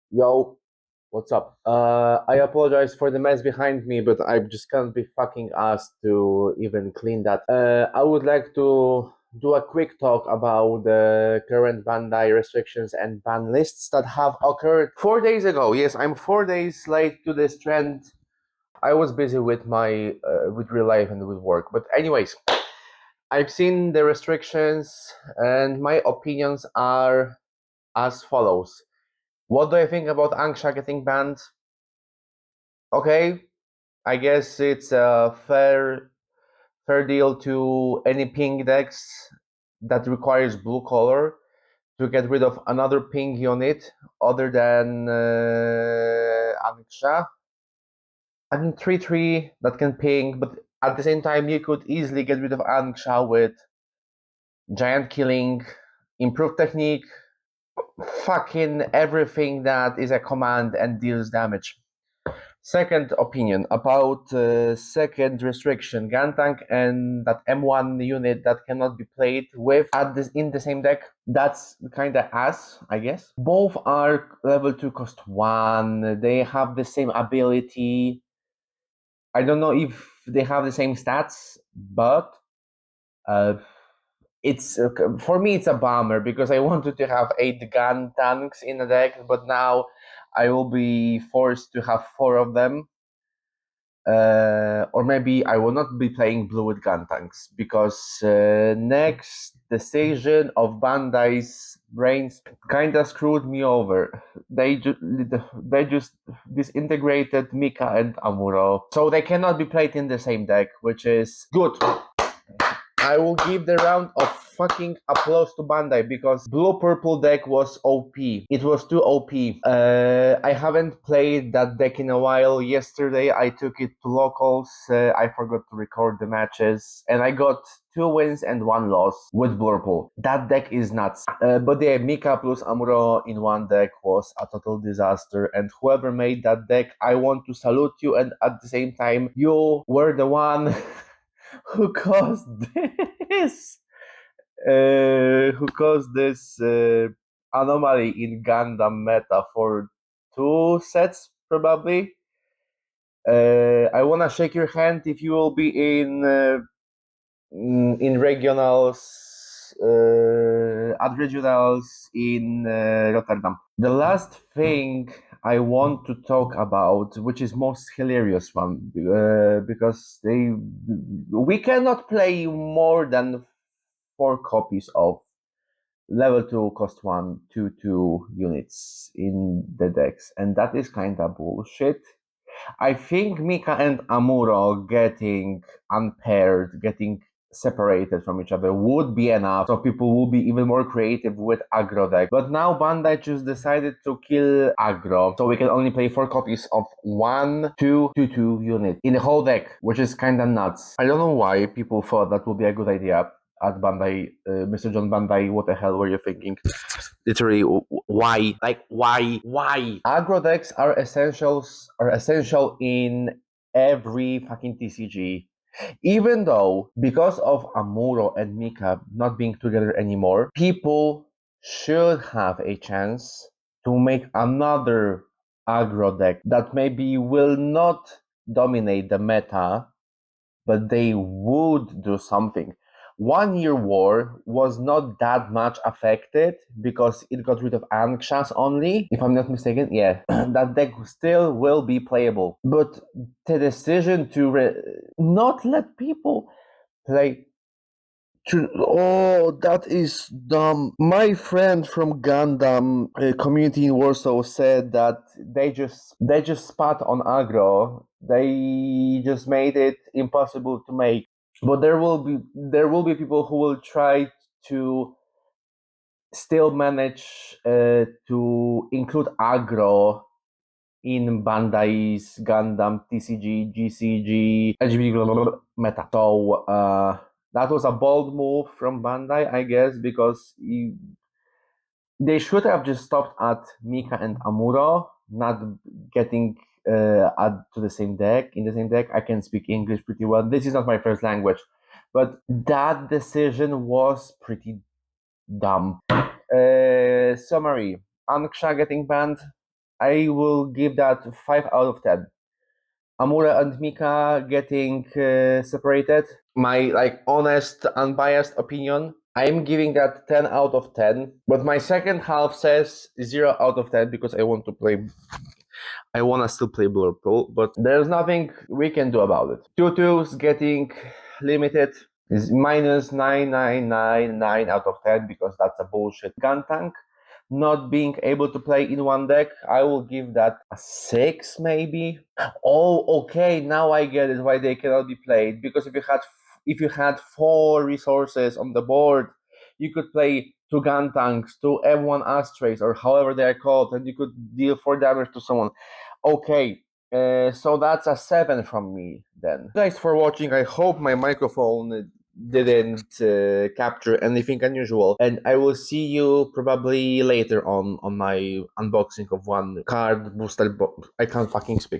Yo, what's up? I apologize for the mess behind me, but I just can't be fucking asked to even clean that. I would like to do a quick talk about the current Bandai restrictions and ban lists that have occurred 4 days ago. Yes, I'm 4 days late to this trend. I was busy with my with real life and with work, but anyways, I've seen the restrictions, and my opinions are as follows. What do I think about Angsha getting banned? Okay, I guess it's a fair deal to any ping decks that requires blue color to get rid of another ping unit other than Angsha. I mean 3/3 that can ping, but at the same time you could easily get rid of Angsha with giant killing, improved technique, fucking everything that is a command and deals damage. Second opinion about second restriction, Gantank and that M1 unit that cannot be played with at this in the same deck. That's kind of ass, I guess. Both are level 2 cost 1. They have the same ability. I don't know if they have the same stats, but uh, it's for me it's a bummer because I wanted to have 8 gun tanks in a deck, but now I will be forced to have 4 of them. Or maybe I will not be playing blue with gun tanks because next decision of Bandai's brains kind of screwed me over. They just disintegrated Mika and Amuro, so they cannot be played in the same deck, which is good. I will give the round of fucking applause to Bandai because blue purple deck was OP. It was too OP. I haven't played that deck in a while. Yesterday I took it to locals. I forgot to record the matches and I got 2 wins and 1 loss with blue purple. That deck is nuts. But yeah, Mika plus Amuro in one deck was a total disaster. And whoever made that deck, I want to salute you. And at the same time, you were the one who caused this anomaly in Gundam meta for 2 sets probably. I wanna shake your hand if you will be in regionals at regionals in Rotterdam. The last thing I want to talk about, which is most hilarious one, because we cannot play more than 4 copies of level 2 cost 1 2 units in the decks, and that is kind of bullshit. I think Mika and Amuro getting unpaired, getting separated from each other would be enough, so people will be even more creative with aggro deck. But now Bandai just decided to kill aggro, so we can only play 4 copies of 1 2 unit in the whole deck, which is kind of nuts. I don't know why people thought that would be a good idea at Bandai. Mr. John Bandai, what the hell were you thinking? Literally, why? Like, why? Aggro decks are essential in every fucking TCG. Even though, because of Amuro and Mika not being together anymore, people should have a chance to make another aggro deck that maybe will not dominate the meta, but they would do something. 1 Year War was not that much affected because it got rid of Ankshas only, if I'm not mistaken. Yeah, that deck still will be playable. But the decision to not let people play. Oh, that is dumb. My friend from Gundam community in Warsaw said that they just spat on aggro. They just made it impossible to make. But there will be people who will try to still manage to include aggro in Bandai's Gundam TCG, GCG, LGBT meta. So that was a bold move from Bandai, I guess, because they should have just stopped at Mika and Amuro, not getting add to the same deck. In the same deck, I can speak English pretty well. This is not my first language, but that decision was pretty dumb. Summary: Anksha getting banned. I will give that 5 out of 10. Amura and Mika getting separated. My like honest, unbiased opinion. I'm giving that 10 out of 10. But my second half says 0 out of 10 because I want to play. I want to still play Blurpool, but there's nothing we can do about it. Tutu's getting limited is minus 9999 out of 10 because that's a bullshit gun tank. Not being able to play in one deck, I will give that a 6 maybe. Oh, okay, now I get it why they cannot be played, because if you had 4 resources on the board, you could play 2 gun tanks, 2 M1 ashtrays, or however they are called, and you could deal 4 damage to someone. Okay, so that's a 7 from me then. Thanks for watching. I hope my microphone didn't capture anything unusual, and I will see you probably later on my unboxing of one card booster. I can't fucking speak.